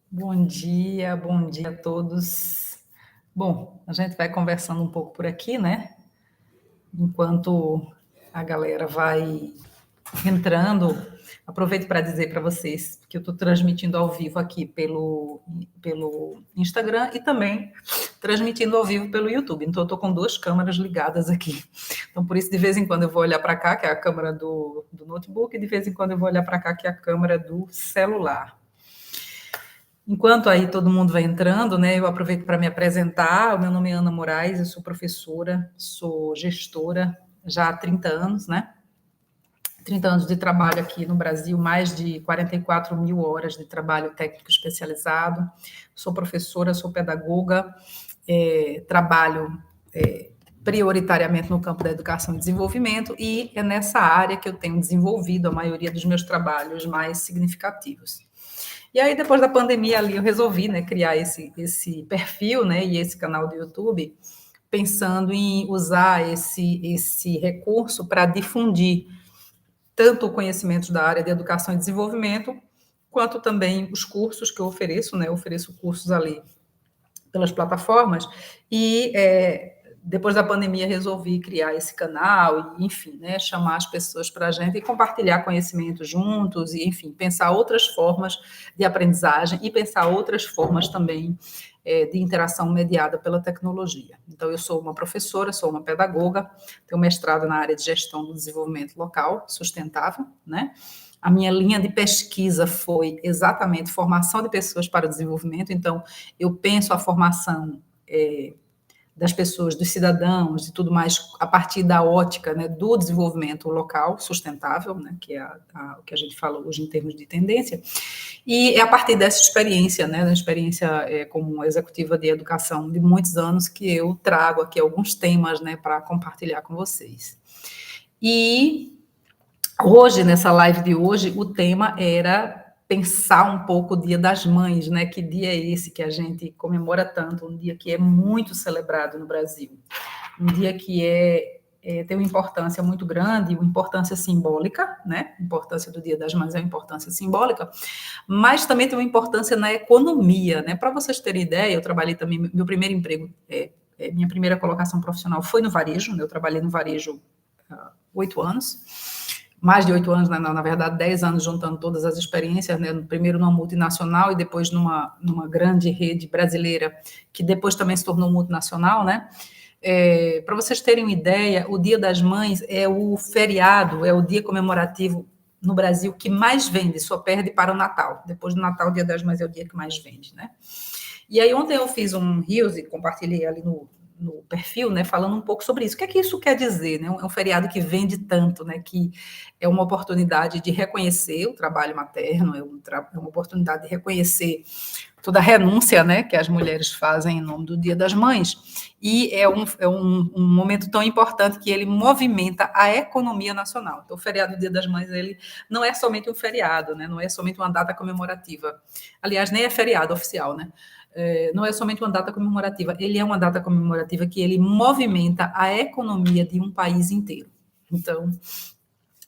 Bom dia a todos. Bom, a gente vai conversando um pouco por aqui, né? Enquanto a galera vai entrando, aproveito para dizer para vocês que eu estou transmitindo ao vivo aqui pelo Instagram e também transmitindo ao vivo pelo YouTube. Então, eu estou com duas câmeras ligadas aqui. Então, por isso, de vez em quando eu vou olhar para cá, que é a câmera do notebook, e de vez em quando eu vou olhar para cá, que é a câmera do celular. Enquanto aí todo mundo vai entrando, né, eu aproveito para me apresentar. O meu nome é Ana Moraes, eu sou professora, sou gestora já há 30 anos, né? 30 anos de trabalho aqui no Brasil, mais de 44 mil horas de trabalho técnico especializado. Sou professora, sou pedagoga, trabalho prioritariamente no campo da educação e desenvolvimento, e é nessa área que eu tenho desenvolvido a maioria dos meus trabalhos mais significativos. E aí, depois da pandemia ali, eu resolvi, né, criar esse perfil, né, e esse canal do YouTube, pensando em usar esse recurso para difundir tanto o conhecimento da área de educação e desenvolvimento, quanto também os cursos que eu ofereço, né, eu ofereço cursos ali pelas plataformas, e depois da pandemia resolvi criar esse canal e, enfim, né, chamar as pessoas para a gente e compartilhar conhecimento juntos e, enfim, pensar outras formas de aprendizagem e pensar outras formas também de interação mediada pela tecnologia. Então, eu sou uma professora, sou uma pedagoga, tenho mestrado na área de gestão do desenvolvimento local sustentável, né? A minha linha de pesquisa foi exatamente formação de pessoas para o desenvolvimento, então eu penso a formação das pessoas, dos cidadãos e tudo mais, a partir da ótica, né, do desenvolvimento local sustentável, né, que é o que a gente fala hoje em termos de tendência, e é a partir dessa experiência, né, da experiência como executiva de educação de muitos anos, que eu trago aqui alguns temas, né, para compartilhar com vocês. E hoje, nessa live de hoje, o tema era pensar um pouco o Dia das Mães, né? Que dia é esse que a gente comemora tanto? Um dia que é muito celebrado no Brasil. Um dia que tem uma importância muito grande, uma importância simbólica, né? A importância do Dia das Mães é uma importância simbólica, mas também tem uma importância na economia, né? Para vocês terem ideia, eu trabalhei também, meu primeiro emprego, minha primeira colocação profissional foi no varejo, né? Eu trabalhei no varejo há 8 anos, mais de 8 anos, né, na verdade, 10 anos juntando todas as experiências, né, primeiro numa multinacional e depois numa grande rede brasileira, que depois também se tornou multinacional, né? Para vocês terem uma ideia, o Dia das Mães é o feriado, é o dia comemorativo no Brasil que mais vende, só perde para o Natal. Depois do Natal, o Dia das Mães é o dia que mais vende, né? E aí ontem eu fiz um Reels e compartilhei ali no perfil, né, falando um pouco sobre isso. O que é que isso quer dizer, né? É um feriado que vende tanto, né, que é uma oportunidade de reconhecer o trabalho materno, é uma oportunidade de reconhecer toda a renúncia, né, que as mulheres fazem em nome do Dia das Mães, e é um momento tão importante que ele movimenta a economia nacional. Então, o feriado do Dia das Mães, ele não é somente um feriado, né, não é somente uma data comemorativa. Aliás, nem é feriado oficial, né? Não é somente uma data comemorativa, ele é uma data comemorativa que ele movimenta a economia de um país inteiro. Então,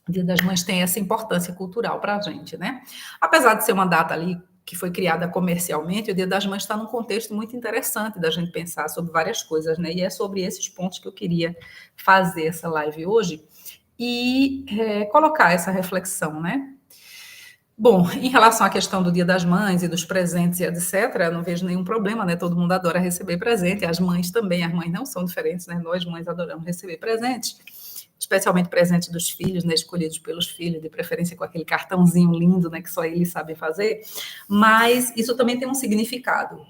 o Dia das Mães tem essa importância cultural para a gente, né? Apesar de ser uma data ali que foi criada comercialmente, o Dia das Mães está num contexto muito interessante da gente pensar sobre várias coisas, né? E é sobre esses pontos que eu queria fazer essa live hoje e colocar essa reflexão, né? Bom, em relação à questão do Dia das Mães e dos presentes e etc., eu não vejo nenhum problema, né? Todo mundo adora receber presente, as mães também, as mães não são diferentes, né? Nós mães adoramos receber presentes, especialmente presentes dos filhos, né? Escolhidos pelos filhos, de preferência com aquele cartãozinho lindo, né? Que só eles sabem fazer. Mas isso também tem um significado,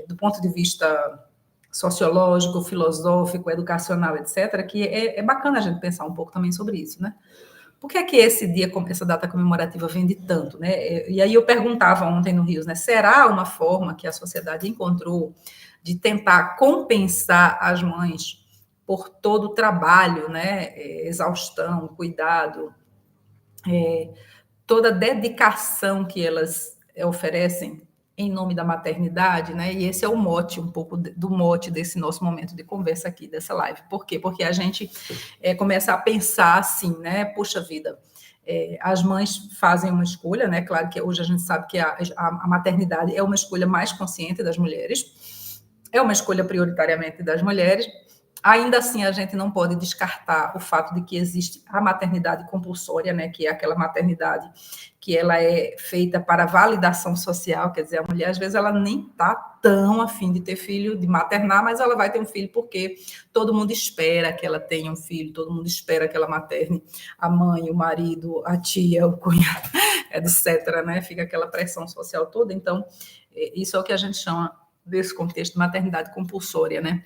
do ponto de vista sociológico, filosófico, educacional, etc., que é bacana a gente pensar um pouco também sobre isso, né? Por que é que esse dia, essa data comemorativa vende tanto, né? E aí eu perguntava ontem no Rios, né? Será uma forma que a sociedade encontrou de tentar compensar as mães por todo o trabalho, né? Exaustão, cuidado, toda a dedicação que elas oferecem em nome da maternidade, né? E esse é o mote, um pouco do mote desse nosso momento de conversa aqui, dessa live. Por quê? Porque a gente começa a pensar assim, né? Puxa vida, As mães fazem uma escolha, né? Claro que hoje a gente sabe que a maternidade é uma escolha mais consciente das mulheres, é uma escolha prioritariamente das mulheres. Ainda assim, a gente não pode descartar o fato de que existe a maternidade compulsória, né, que é aquela maternidade que ela é feita para validação social, quer dizer, a mulher, às vezes, ela nem está tão afim de ter filho, de maternar, mas ela vai ter um filho porque todo mundo espera que ela tenha um filho, todo mundo espera que ela materne a mãe, o marido, a tia, o cunhado, etc., né, fica aquela pressão social toda. Então, isso é o que a gente chama, desse contexto, de maternidade compulsória, né.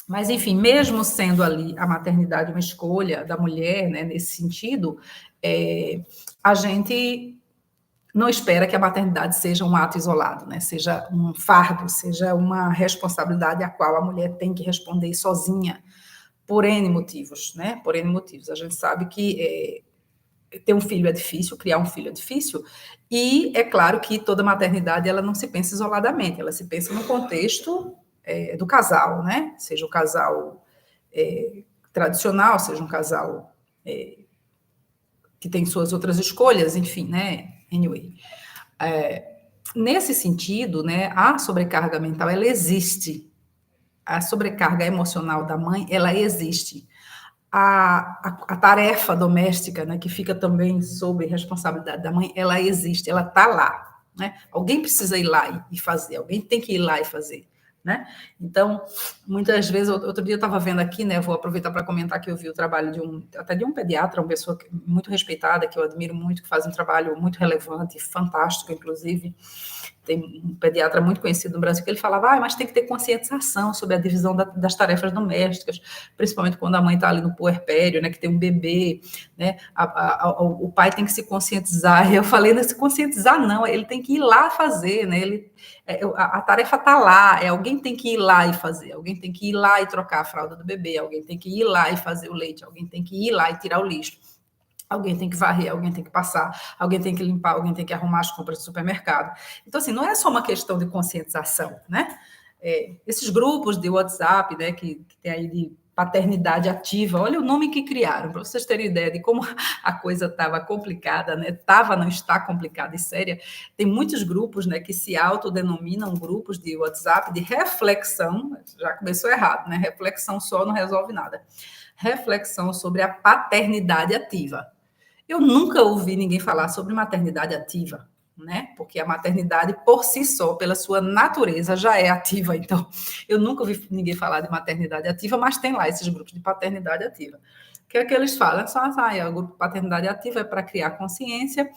Mas, enfim, mesmo sendo ali a maternidade uma escolha da mulher, né, nesse sentido, a gente não espera que a maternidade seja um ato isolado, né, seja um fardo, seja uma responsabilidade a qual a mulher tem que responder sozinha, por N motivos, né, por N motivos. A gente sabe que ter um filho é difícil, criar um filho é difícil, e é claro que toda maternidade ela não se pensa isoladamente, ela se pensa no contexto do casal, né? Seja um casal tradicional, seja um casal que tem suas outras escolhas, enfim, né? Anyway. Nesse sentido, né, a sobrecarga mental, ela existe. A sobrecarga emocional da mãe, ela existe. A tarefa doméstica, né, que fica também sob responsabilidade da mãe, ela existe, ela está lá. Né? Alguém precisa ir lá e fazer, alguém tem que ir lá e fazer. Né? Então, muitas vezes, outro dia eu estava vendo aqui, né, vou aproveitar para comentar que eu vi o trabalho até de um pediatra, uma pessoa muito respeitada, que eu admiro muito, que faz um trabalho muito relevante, fantástico, inclusive. Tem um pediatra muito conhecido no Brasil que ele falava, mas tem que ter conscientização sobre a divisão das tarefas domésticas, principalmente quando a mãe está ali no puerpério, né, que tem um bebê, né, o pai tem que se conscientizar. E eu falei, não se conscientizar não, ele tem que ir lá fazer, né, a tarefa está lá, alguém tem que ir lá e fazer, alguém tem que ir lá e trocar a fralda do bebê, alguém tem que ir lá e fazer o leite, alguém tem que ir lá e tirar o lixo. Alguém tem que varrer, alguém tem que passar, alguém tem que limpar, alguém tem que arrumar as compras do supermercado. Então, assim, não é só uma questão de conscientização, né? Esses grupos de WhatsApp, né, que tem aí de paternidade ativa, olha o nome que criaram, para vocês terem ideia de como a coisa estava complicada, né? Não está complicada e séria. Tem muitos grupos, né, que se autodenominam grupos de WhatsApp de reflexão, já começou errado, né? Reflexão só não resolve nada. Reflexão sobre a paternidade ativa. Eu nunca ouvi ninguém falar sobre maternidade ativa, né? Porque a maternidade, por si só, pela sua natureza, já é ativa. Então, eu nunca ouvi ninguém falar de maternidade ativa, mas tem lá esses grupos de paternidade ativa. O que é que eles falam? O grupo de paternidade ativa é para criar consciência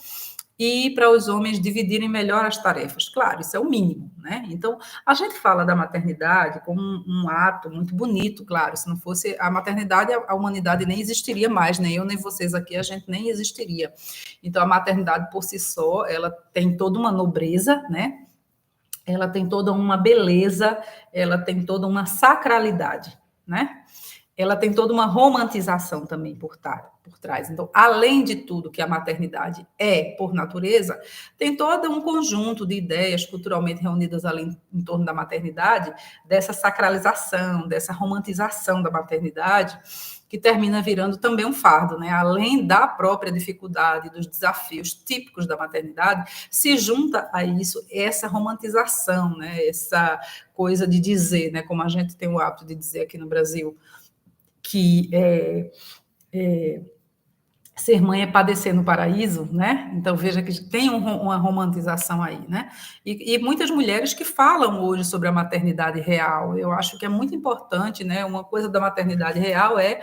e para os homens dividirem melhor as tarefas. Claro, isso é o mínimo, né? Então, a gente fala da maternidade como um ato muito bonito, claro. Se não fosse a maternidade, a humanidade nem existiria mais, nem eu nem vocês aqui, a gente nem existiria. Então, a maternidade por si só, ela tem toda uma nobreza, né? Ela tem toda uma beleza, ela tem toda uma sacralidade, né? Ela tem toda uma romantização também por trás. Então, além de tudo que a maternidade é por natureza, tem todo um conjunto de ideias culturalmente reunidas ali em torno da maternidade, dessa sacralização, dessa romantização da maternidade, que termina virando também um fardo, né? Além da própria dificuldade, dos desafios típicos da maternidade, se junta a isso essa romantização, né? Essa coisa de dizer, né? Como a gente tem o hábito de dizer aqui no Brasil, que ser mãe é padecer no paraíso, né? Então, veja que tem uma romantização aí, né? E muitas mulheres que falam hoje sobre a maternidade real. Eu acho que é muito importante, né? Uma coisa da maternidade real é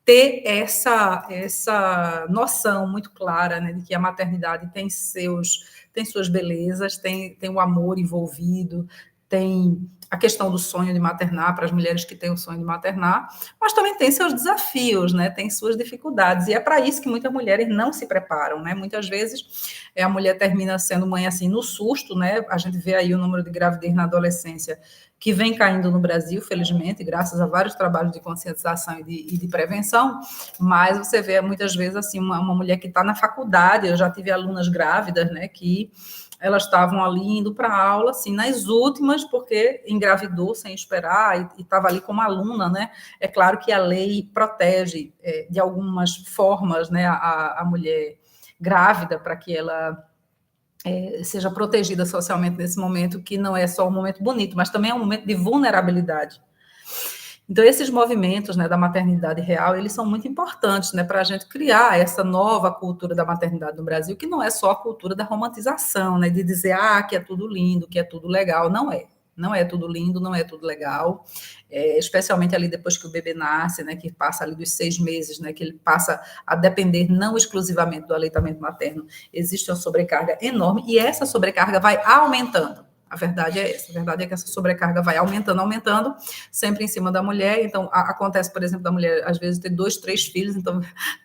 ter essa noção muito clara, né, de que a maternidade tem suas belezas, tem o amor envolvido, tem a questão do sonho de maternar, para as mulheres que têm o sonho de maternar, mas também tem seus desafios, né? Tem suas dificuldades, e é para isso que muitas mulheres não se preparam, né? Muitas vezes a mulher termina sendo mãe assim no susto, né? A gente vê aí o número de gravidez na adolescência que vem caindo no Brasil, felizmente, graças a vários trabalhos de conscientização e de prevenção, mas você vê muitas vezes assim uma mulher que está na faculdade, eu já tive alunas grávidas, né, que elas estavam ali indo para a aula, assim, nas últimas, porque engravidou sem esperar e estava ali como aluna, né? É claro que a lei protege, de algumas formas, né, a mulher grávida para que ela seja protegida socialmente nesse momento, que não é só um momento bonito, mas também é um momento de vulnerabilidade. Então, esses movimentos, né, da maternidade real, eles são muito importantes, né, para a gente criar essa nova cultura da maternidade no Brasil, que não é só a cultura da romantização, né, de dizer, que é tudo lindo, que é tudo legal. Não é. Não é tudo lindo, não é tudo legal, especialmente ali depois que o bebê nasce, né, que passa ali dos 6 meses, né, que ele passa a depender não exclusivamente do aleitamento materno. Existe uma sobrecarga enorme e essa sobrecarga vai aumentando. A verdade é essa. A verdade é que essa sobrecarga vai aumentando, aumentando, sempre em cima da mulher. Então, acontece, por exemplo, da mulher, às vezes, ter 2, 3 filhos, então,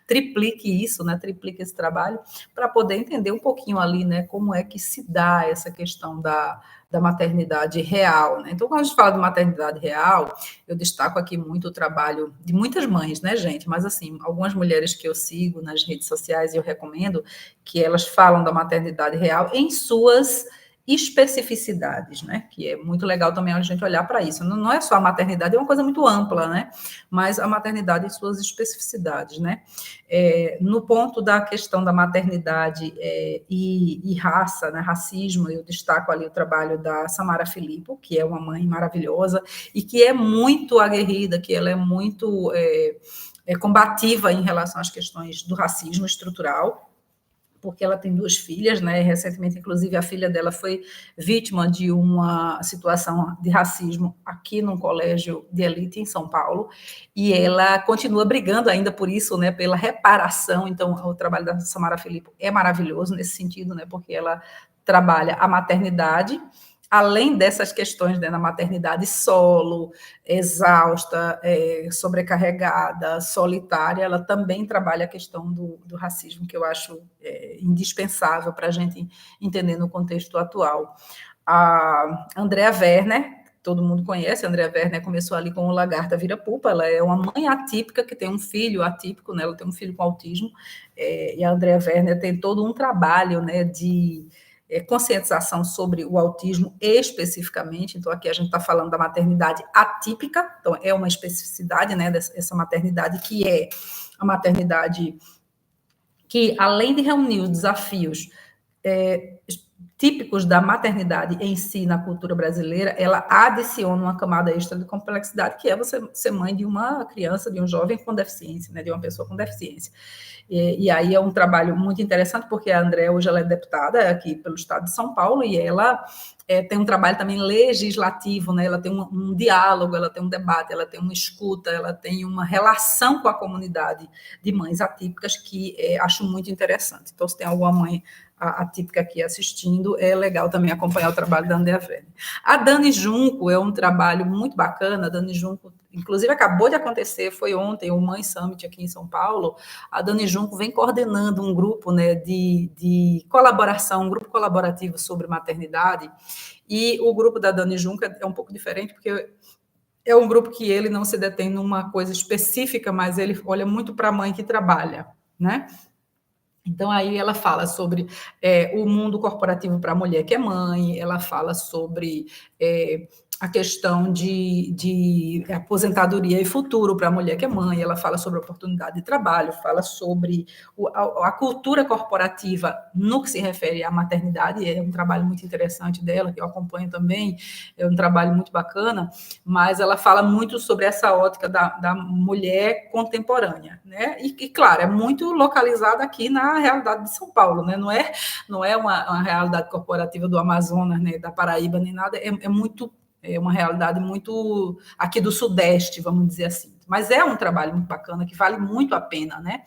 triplique isso, né? Triplique esse trabalho, para poder entender um pouquinho ali, né? Como é que se dá essa questão da maternidade real, né? Então, quando a gente fala de maternidade real, eu destaco aqui muito o trabalho de muitas mães, né, gente? Mas, assim, algumas mulheres que eu sigo nas redes sociais e eu recomendo que elas falam da maternidade real em suas especificidades, né? Que é muito legal também a gente olhar para isso. Não é só a maternidade, é uma coisa muito ampla, né? Mas a maternidade e suas especificidades, né? No ponto da questão da maternidade e raça, né? Racismo, eu destaco ali o trabalho da Samara Filippo, que é uma mãe maravilhosa e que é muito aguerrida, que ela é muito combativa em relação às questões do racismo estrutural, porque ela tem 2 filhas, né? Recentemente, inclusive, a filha dela foi vítima de uma situação de racismo aqui num colégio de elite em São Paulo, e ela continua brigando ainda por isso, né? Pela reparação. Então, o trabalho da Samara Filippo é maravilhoso nesse sentido, né? Porque ela trabalha a maternidade, além dessas questões, né, na maternidade solo, exausta, sobrecarregada, solitária, ela também trabalha a questão do racismo, que eu acho indispensável para a gente entender no contexto atual. A Andrea Werner, todo mundo conhece, a Andrea Werner começou ali com o Lagarta Vira Pupa, ela é uma mãe atípica que tem um filho atípico, né, ela tem um filho com autismo, e a Andrea Werner tem todo um trabalho, né, de conscientização sobre o autismo especificamente. Então, aqui a gente está falando da maternidade atípica, então é uma especificidade, né, dessa maternidade, que é a maternidade que, além de reunir os desafios típicos da maternidade em si na cultura brasileira, ela adiciona uma camada extra de complexidade, que é você ser mãe de uma criança, de um jovem com deficiência, né, de uma pessoa com deficiência. E aí é um trabalho muito interessante, porque a André hoje ela é deputada aqui pelo estado de São Paulo, e ela tem um trabalho também legislativo, né? Ela tem um diálogo, ela tem um debate, ela tem uma escuta, ela tem uma relação com a comunidade de mães atípicas que acho muito interessante. Então, se tem alguma mãe atípica aqui assistindo, é legal também acompanhar o trabalho da Andrea Velli. A Dani Junco é um trabalho muito bacana, a Dani Junco, inclusive acabou de acontecer, foi ontem, o Mãe Summit aqui em São Paulo, a Dani Junco vem coordenando um grupo, né, de colaboração, um grupo colaborativo sobre maternidade, e o grupo da Dani Junco é um pouco diferente, porque é um grupo que ele não se detém numa coisa específica, mas ele olha muito para a mãe que trabalha, né? Então, aí ela fala sobre o mundo corporativo para a mulher que é mãe, ela fala sobre a questão de aposentadoria e futuro para a mulher que é mãe, ela fala sobre oportunidade de trabalho, fala sobre a cultura corporativa no que se refere à maternidade, é um trabalho muito interessante dela, que eu acompanho também, é um trabalho muito bacana, mas ela fala muito sobre essa ótica da mulher contemporânea, né? E, claro, é muito localizada aqui na realidade de São Paulo, né? Não é uma realidade corporativa do Amazonas, né, da Paraíba, nem nada, é uma realidade muito aqui do Sudeste, vamos dizer assim. Mas é um trabalho muito bacana, que vale muito a pena, né?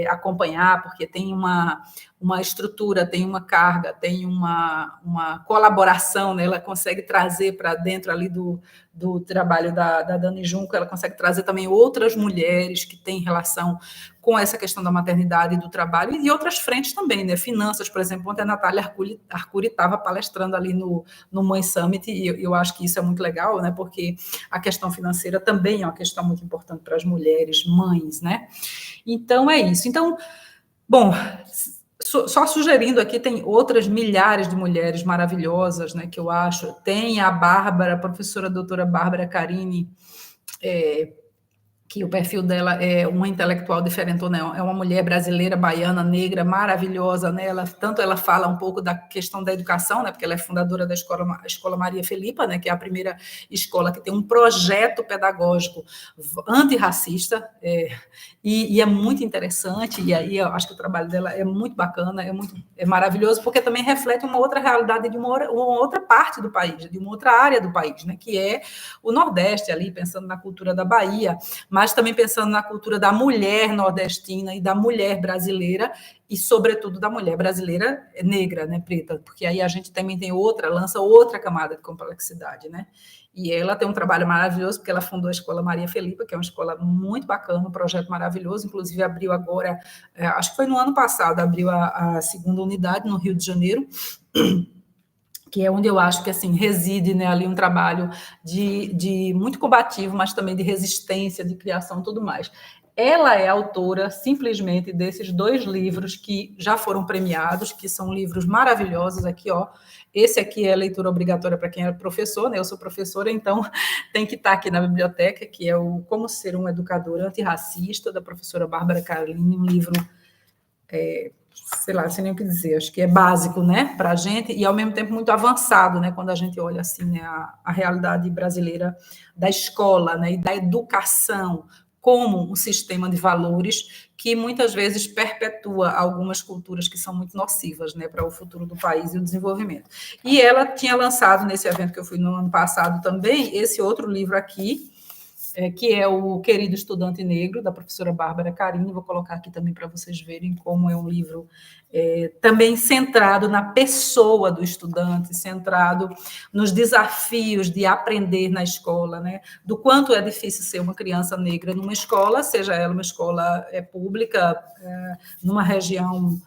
Acompanhar, porque tem uma estrutura, tem uma carga, tem uma colaboração, né? Ela consegue trazer para dentro ali do trabalho da Dani Junco, ela consegue trazer também outras mulheres que têm relação com essa questão da maternidade e do trabalho, e outras frentes também, né? Finanças, por exemplo, ontem a Natália Arcuri estava palestrando ali no Mãe Summit, e eu acho que isso é muito legal, né? Porque a questão financeira também é uma questão muito importante para as mulheres, mães, né? Então, é isso. Então, bom, só sugerindo aqui, tem outras milhares de mulheres maravilhosas, né, que eu acho. Tem a Bárbara, a professora doutora Bárbara Carini, que o perfil dela é uma intelectual diferentona, é uma mulher brasileira, baiana, negra, maravilhosa, né? Tanto ela fala um pouco da questão da educação, né? Porque ela é fundadora da Escola Maria Felipa, né? Que é a primeira escola que tem um projeto pedagógico antirracista, e é muito interessante, e aí eu acho que o trabalho dela é muito bacana, é maravilhoso, porque também reflete uma outra realidade de uma outra parte do país, de uma outra área do país, né? Que é o Nordeste, ali, pensando na cultura da Bahia, mas também pensando na cultura da mulher nordestina e da mulher brasileira, e, sobretudo, da mulher brasileira negra, né, preta, porque aí a gente também lança outra camada de complexidade, né? E ela tem um trabalho maravilhoso, porque ela fundou a Escola Maria Felipa, que é uma escola muito bacana, um projeto maravilhoso, inclusive abriu agora, acho que foi no ano passado, abriu a segunda unidade no Rio de Janeiro, que é onde eu acho que assim reside, né, ali um trabalho de muito combativo, mas também de resistência, de criação e tudo mais. Ela é autora simplesmente desses 2 livros que já foram premiados, que são livros maravilhosos aqui, ó. Esse aqui é a leitura obrigatória para quem é professor, né? Eu sou professora, então tem que estar aqui na biblioteca, que é o Como Ser um Educador Antirracista, da professora Bárbara Caroline, um livro sei lá, não sei nem o que dizer, acho que é básico, né, para a gente, e ao mesmo tempo muito avançado, né, quando a gente olha assim, né, a realidade brasileira da escola, né, e da educação como um sistema de valores que muitas vezes perpetua algumas culturas que são muito nocivas, né, para o futuro do país e o desenvolvimento. E ela tinha lançado nesse evento que eu fui no ano passado também, esse outro livro aqui, que é o Querido Estudante Negro, da professora Bárbara Carini. Vou colocar aqui também para vocês verem como é um livro também centrado na pessoa do estudante, centrado nos desafios de aprender na escola, né? Do quanto é difícil ser uma criança negra numa escola, seja ela uma escola pública, numa região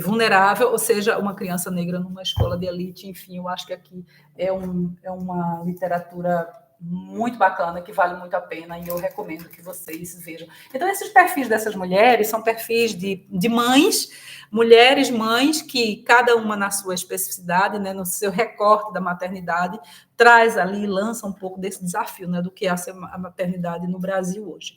vulnerável, ou seja, uma criança negra numa escola de elite. Enfim, eu acho que aqui é uma literatura muito bacana, que vale muito a pena, e eu recomendo que vocês vejam. Então, esses perfis dessas mulheres são perfis de mães, mulheres mães, que cada uma na sua especificidade, né, no seu recorte da maternidade, traz ali, lança um pouco desse desafio, né, do que é a maternidade no Brasil hoje.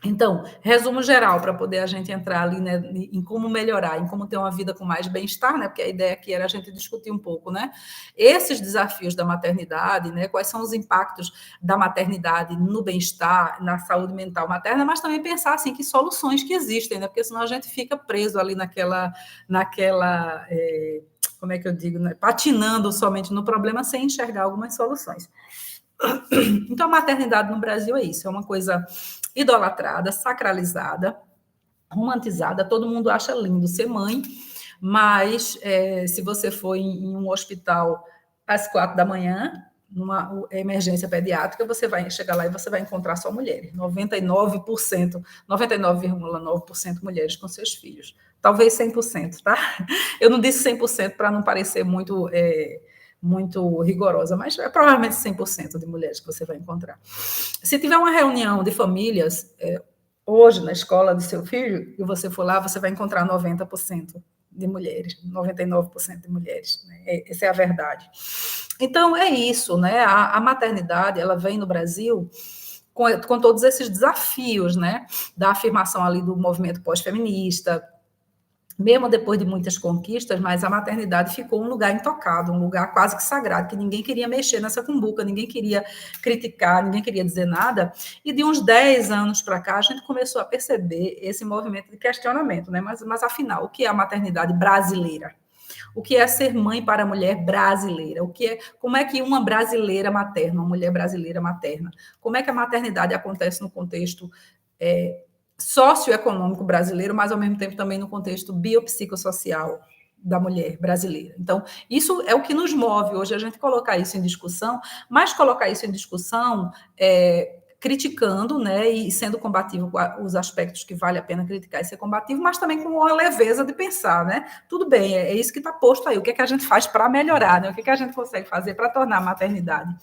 Então, resumo geral, para poder a gente entrar ali, né, em como melhorar, em como ter uma vida com mais bem-estar, né, porque a ideia aqui era a gente discutir um pouco, né, esses desafios da maternidade, né, quais são os impactos da maternidade no bem-estar, na saúde mental materna, mas também pensar, assim, que soluções que existem, né, porque senão a gente fica preso ali naquela como é que eu digo, né, patinando somente no problema sem enxergar algumas soluções. Então, a maternidade no Brasil é isso, é uma coisa idolatrada, sacralizada, romantizada, todo mundo acha lindo ser mãe, mas se você for em um hospital às 4 da manhã, numa emergência pediátrica, você vai chegar lá e você vai encontrar só mulheres, 99%, 99,9% mulheres com seus filhos, talvez 100%, tá? Eu não disse 100% para não parecer muito rigorosa, mas é provavelmente 100% de mulheres que você vai encontrar. Se tiver uma reunião de famílias, hoje na escola do seu filho, e você for lá, você vai encontrar 90% de mulheres, 99% de mulheres, né? Essa é a verdade. Então, é isso, né? A maternidade, ela vem no Brasil com todos esses desafios, né? Da afirmação ali do movimento pós-feminista, mesmo depois de muitas conquistas, mas a maternidade ficou um lugar intocado, um lugar quase que sagrado, que ninguém queria mexer nessa cumbuca, ninguém queria criticar, ninguém queria dizer nada. E de uns 10 anos para cá, a gente começou a perceber esse movimento de questionamento, né? Mas afinal, o que é a maternidade brasileira? O que é ser mãe para a mulher brasileira? Como é que uma brasileira materna, uma mulher brasileira materna, como é que a maternidade acontece no contexto socioeconômico brasileiro, mas ao mesmo tempo também no contexto biopsicossocial da mulher brasileira. Então, isso é o que nos move hoje, a gente colocar isso em discussão, mas colocar isso em discussão criticando, né, e sendo combativo com os aspectos que vale a pena criticar e ser combativo, mas também com uma leveza de pensar, né? Tudo bem, é isso que está posto aí. O que é que a gente faz para melhorar, né? O que é que a gente consegue fazer para tornar a maternidade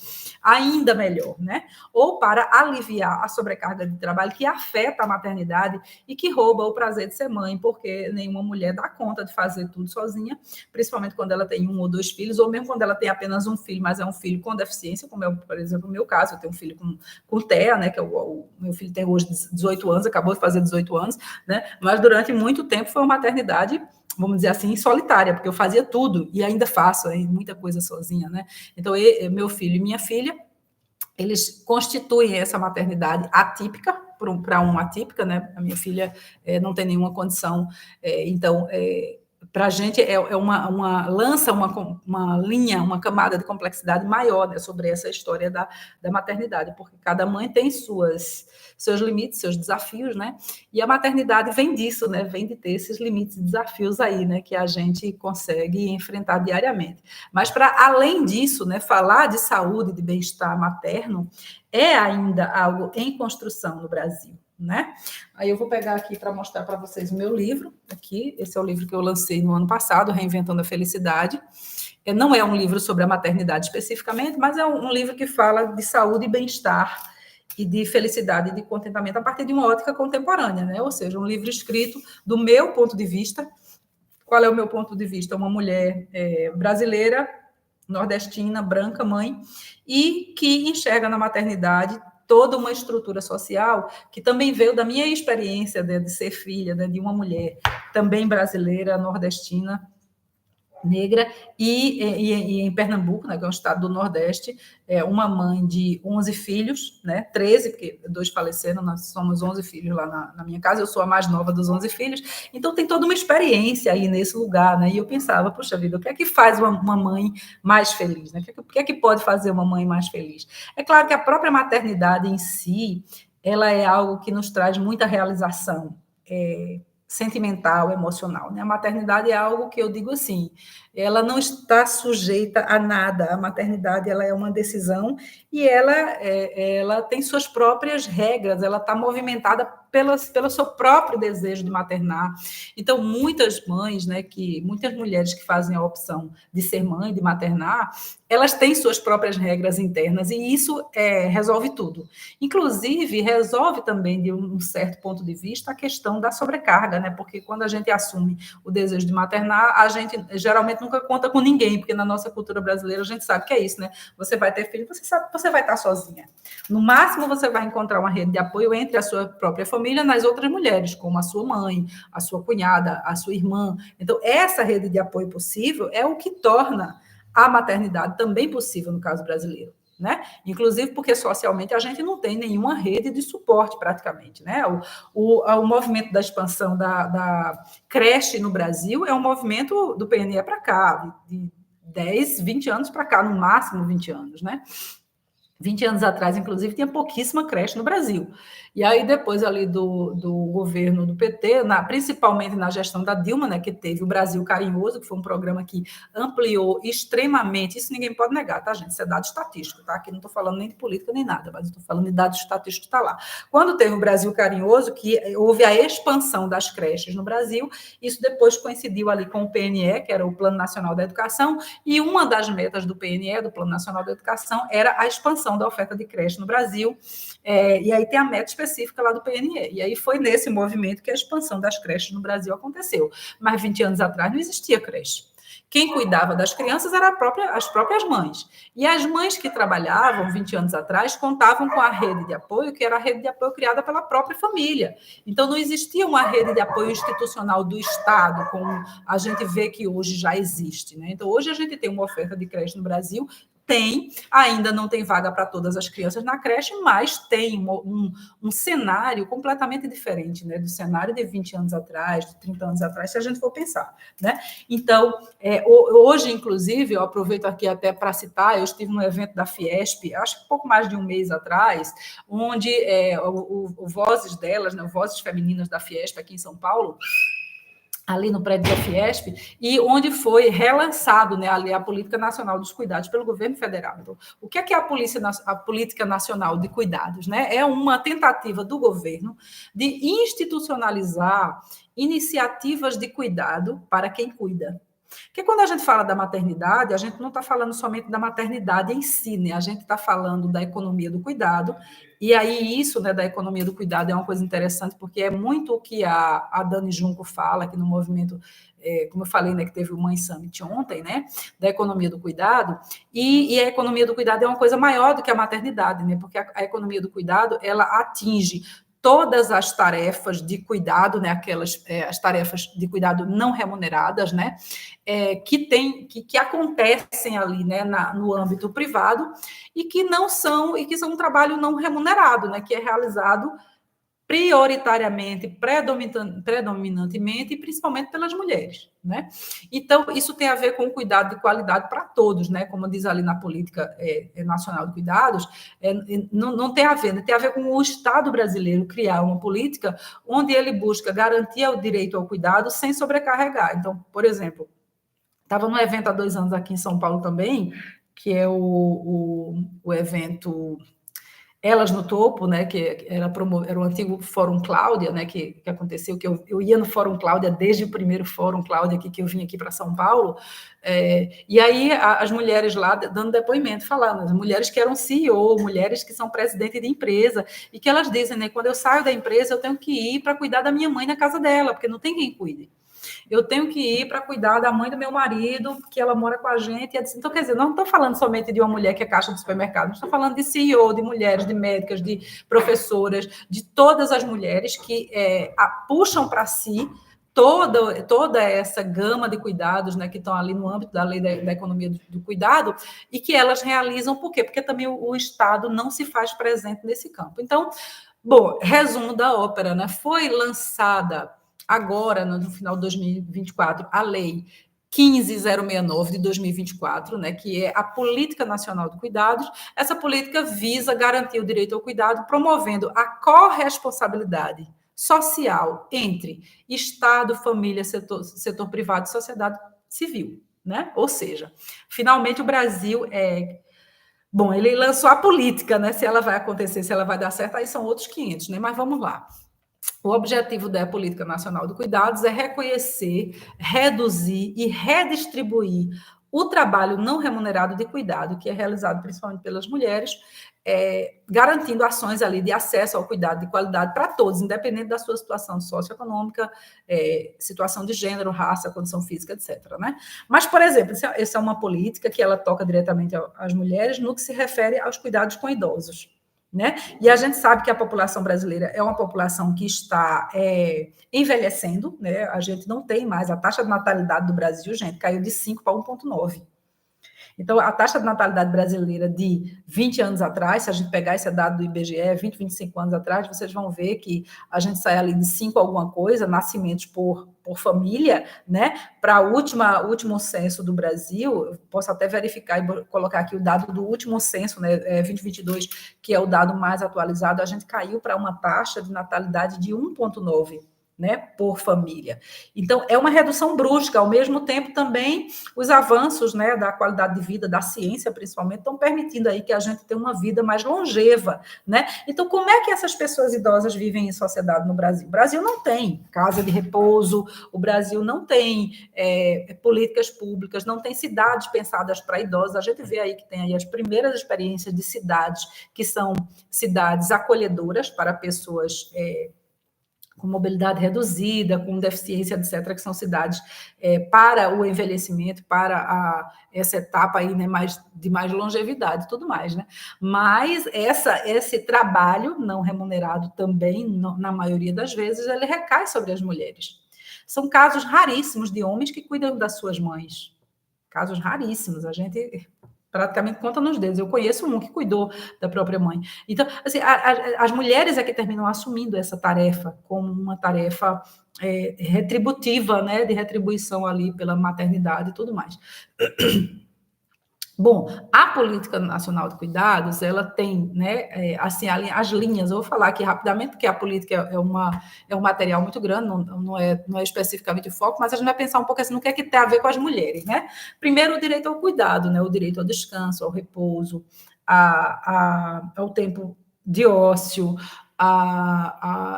ainda melhor, né? Ou para aliviar a sobrecarga de trabalho que afeta a maternidade e que rouba o prazer de ser mãe, porque nenhuma mulher dá conta de fazer tudo sozinha, principalmente quando ela tem 1 ou 2 filhos, ou mesmo quando ela tem apenas um filho, mas é um filho com deficiência, como é, por exemplo, o meu caso. Eu tenho um filho com TEA, né, que é o meu filho tem hoje 18 anos, acabou de fazer 18 anos, né, mas durante muito tempo foi uma maternidade, vamos dizer assim, solitária, porque eu fazia tudo e ainda faço muita coisa sozinha, né? Então, meu filho e minha filha, eles constituem essa maternidade atípica para uma atípica, né? A minha filha não tem nenhuma condição, então para a gente lança uma linha, uma camada de complexidade maior, né, sobre essa história da maternidade, porque cada mãe tem seus limites, seus desafios, né? E a maternidade vem disso, né? Vem de ter esses limites e desafios aí, né? Que a gente consegue enfrentar diariamente. Mas para além disso, né? Falar de saúde, de bem-estar materno é ainda algo em construção no Brasil, né? Aí eu vou pegar aqui para mostrar para vocês o meu livro aqui. Esse é o livro que eu lancei no ano passado, Reinventando a Felicidade. Não é um livro sobre a maternidade especificamente, mas é um livro que fala de saúde e bem-estar e de felicidade e de contentamento a partir de uma ótica contemporânea, né? Ou seja, um livro escrito do meu ponto de vista. Qual é o meu ponto de vista? Uma mulher brasileira, nordestina, branca, mãe, e que enxerga na maternidade toda uma estrutura social que também veio da minha experiência de ser filha, né, de uma mulher também brasileira, nordestina, negra, e em Pernambuco, né, que é um estado do Nordeste, uma mãe de 11 filhos, né, 13, porque 2 faleceram, nós somos 11 filhos lá na minha casa, eu sou a mais nova dos 11 filhos, então tem toda uma experiência aí nesse lugar, né, e eu pensava, puxa vida, o que é que faz uma mãe mais feliz, né, o que é que pode fazer uma mãe mais feliz? É claro que a própria maternidade em si, ela é algo que nos traz muita realização, sentimental, emocional, né? A maternidade é algo que eu digo assim, ela não está sujeita a nada. A maternidade, ela é uma decisão e ela tem suas próprias regras, ela está movimentada pelo seu próprio desejo de maternar. Então, muitas mães, né, muitas mulheres que fazem a opção de ser mãe, de maternar, elas têm suas próprias regras internas e isso resolve tudo. Inclusive, resolve também, de um certo ponto de vista, a questão da sobrecarga, né? Porque quando a gente assume o desejo de maternar, a gente geralmente nunca conta com ninguém, porque na nossa cultura brasileira a gente sabe que é isso, né? Você vai ter filho, você sabe que você vai estar sozinha. No máximo, você vai encontrar uma rede de apoio entre a sua própria família nas outras mulheres, como a sua mãe, a sua cunhada, a sua irmã. Então, essa rede de apoio possível é o que torna a maternidade também possível no caso brasileiro, né? Inclusive porque socialmente a gente não tem nenhuma rede de suporte praticamente, né? O movimento da expansão da creche no Brasil é um movimento do PNE para cá, de 10, 20 anos para cá, no máximo 20 anos, né? 20 anos atrás, inclusive, tinha pouquíssima creche no Brasil. E aí, depois ali do governo do PT, principalmente na gestão da Dilma, né, que teve o Brasil Carinhoso, que foi um programa que ampliou extremamente, isso ninguém pode negar, tá, gente? Isso é dado estatístico, tá? Aqui não estou falando nem de política nem nada, mas estou falando de dados estatísticos, está lá. Quando teve o Brasil Carinhoso, que houve a expansão das creches no Brasil, isso depois coincidiu ali com o PNE, que era o Plano Nacional da Educação, e uma das metas do PNE, do Plano Nacional da Educação, era a expansão da oferta de creche no Brasil, e aí tem a meta específica lá do PNE, e aí foi nesse movimento que a expansão das creches no Brasil aconteceu, mas 20 anos atrás não existia creche. Quem cuidava das crianças eram as próprias mães. E as mães que trabalhavam 20 anos atrás contavam com a rede de apoio, que era a rede de apoio criada pela própria família. Então, não existia uma rede de apoio institucional do Estado, como a gente vê que hoje já existe, né? Então, hoje a gente tem uma oferta de creche no Brasil, ainda não tem vaga para todas as crianças na creche, mas tem um cenário completamente diferente, né, do cenário de 20 anos atrás, de 30 anos atrás, se a gente for pensar, né? Então, hoje, inclusive, eu aproveito aqui até para citar, eu estive no evento da Fiesp, acho que pouco mais de um mês atrás, onde o Vozes delas, né, Vozes Femininas da Fiesp, aqui em São Paulo, ali no prédio da Fiesp, e onde foi relançado, né, ali a Política Nacional dos Cuidados pelo governo federal. Então, o que é a Política Nacional de Cuidados? Né? É uma tentativa do governo de institucionalizar iniciativas de cuidado para quem cuida. Porque quando a gente fala da maternidade, a gente não está falando somente da maternidade em si, né? A gente está falando da economia do cuidado, e aí isso, né, da economia do cuidado é uma coisa interessante, porque é muito o que a Dani Junco fala aqui no movimento, como eu falei, né, que teve o Mãe Summit ontem, né, da economia do cuidado, e a economia do cuidado é uma coisa maior do que a maternidade, né, porque a economia do cuidado, ela atinge todas as tarefas de cuidado, né, aquelas as tarefas de cuidado não remuneradas, né, que acontecem ali, né, no âmbito privado e que são um trabalho não remunerado, né, que é realizado prioritariamente, predominantemente e principalmente pelas mulheres, né? Então, isso tem a ver com o cuidado de qualidade para todos, né? Como diz ali na Política Nacional de Cuidados, não tem a ver, né? Tem a ver com o Estado brasileiro criar uma política onde ele busca garantir o direito ao cuidado sem sobrecarregar. Então, por exemplo, estava num evento há 2 anos aqui em São Paulo também, que é o evento Elas no Topo, né, que era o antigo Fórum Cláudia, né, que aconteceu, que eu ia no Fórum Cláudia desde o primeiro Fórum Cláudia que eu vim aqui para São Paulo, e aí as mulheres lá dando depoimento, falando, as mulheres que eram CEO, mulheres que são presidente de empresa, e que elas dizem, né, quando eu saio da empresa, eu tenho que ir para cuidar da minha mãe na casa dela, porque não tem quem cuide. Eu tenho que ir para cuidar da mãe do meu marido, que ela mora com a gente. Então, quer dizer, não estou falando somente de uma mulher que é caixa do supermercado, estou falando de CEO, de mulheres, de médicas, de professoras, de todas as mulheres que puxam para si toda essa gama de cuidados, né, que estão ali no âmbito da lei da economia do cuidado, e que elas realizam, por quê? Porque também o Estado não se faz presente nesse campo. Então, bom, resumo da ópera, né? Foi lançada agora, no final de 2024, a Lei 15.069 de 2024, né, que é a Política Nacional de Cuidados. Essa política visa garantir o direito ao cuidado, promovendo a corresponsabilidade social entre Estado, família, setor privado e sociedade civil. Né? Ou seja, finalmente o Brasil Bom, ele lançou a política, né? Se ela vai acontecer, se ela vai dar certo, aí são outros 500, né? Mas vamos lá. O objetivo da Política Nacional de Cuidados é reconhecer, reduzir e redistribuir o trabalho não remunerado de cuidado, que é realizado principalmente pelas mulheres, garantindo ações ali de acesso ao cuidado de qualidade para todos, independente da sua situação socioeconômica, situação de gênero, raça, condição física, etc. Né? Mas, por exemplo, essa é uma política que ela toca diretamente às mulheres no que se refere aos cuidados com idosos. Né? E a gente sabe que a população brasileira é uma população que está envelhecendo, né? A gente não tem mais a taxa de natalidade do Brasil, gente, caiu de 5 para 1,9. Então, a taxa de natalidade brasileira de 20 anos atrás, se a gente pegar esse dado do IBGE, 20, 25 anos atrás, vocês vão ver que a gente sai ali de 5 alguma coisa, nascimentos por família, né? Para o último censo do Brasil, posso até verificar e colocar aqui o dado do último censo, né, 2022, que é o dado mais atualizado, a gente caiu para uma taxa de natalidade de 1,9. Né, por família. Então, é uma redução brusca, ao mesmo tempo também os avanços, né, da qualidade de vida, da ciência principalmente, estão permitindo aí que a gente tenha uma vida mais longeva, né? Então, como é que essas pessoas idosas vivem em sociedade no Brasil? O Brasil não tem casa de repouso, o Brasil não tem políticas públicas, não tem cidades pensadas para idosos. A gente vê aí que tem aí as primeiras experiências de cidades que são cidades acolhedoras para pessoas com mobilidade reduzida, com deficiência, etc., que são cidades para o envelhecimento, para essa etapa aí, né, de mais longevidade e tudo mais, né? Mas esse trabalho não remunerado também, na maioria das vezes, ele recai sobre as mulheres. São casos raríssimos de homens que cuidam das suas mães. Casos raríssimos. A gente praticamente conta nos dedos. Eu conheço um que cuidou da própria mãe. Então, assim, as mulheres é que terminam assumindo essa tarefa como uma tarefa retributiva, né, de retribuição ali pela maternidade e tudo mais. Bom, a Política Nacional de Cuidados, ela tem, né, assim, as linhas, eu vou falar aqui rapidamente, porque a política é um material muito grande, não é especificamente o foco, mas a gente vai pensar um pouco assim, no que é que tem a ver com as mulheres, né? Primeiro, o direito ao cuidado, né, o direito ao descanso, ao repouso, ao tempo de ócio,